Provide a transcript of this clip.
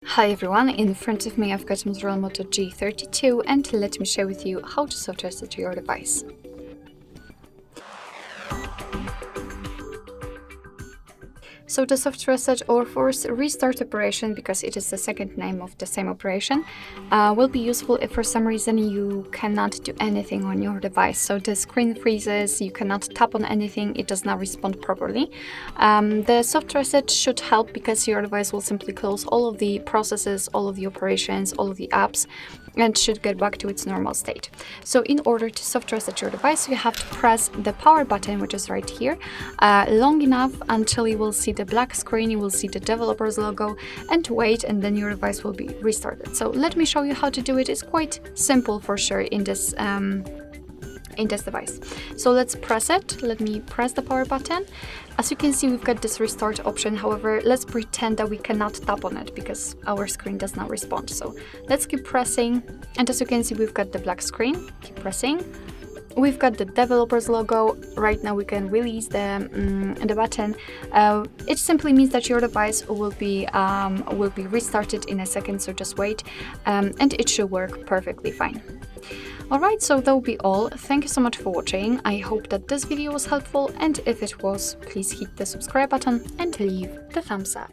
Hi everyone, in front of me I've got MOTOROLA Moto G32 and let me share with you how to soft reset your device. So the soft reset or forced restart operation, because it is the second name of the same operation, will be useful if for some reason you cannot do anything on your device. So the screen freezes, you cannot tap on anything, it does not respond properly. The soft reset should help because your device will simply close all of the processes, all of the operations, all of the apps, and should get back to its normal state. So in order to soft reset your device, you have to press the power button, which is right here, long enough until you will see the black screen, you will see the developer's logo, and wait, and then your device will be restarted. So let me show you how to do it. It's quite simple for sure in this device. So let's press it. Let me press the power button. As you can see, we've got this restart option. However, let's pretend that we cannot tap on it because our screen does not respond. So let's keep pressing. And as you can see, we've got the black screen. Keep pressing. We've got the developer's logo. Right now we can release the button. It simply means that your device will be restarted in a second, so just wait, and it should work perfectly fine. Alright, so that will be all. Thank you so much for watching. I hope that this video was helpful, and if it was, please hit the subscribe button and leave the thumbs up.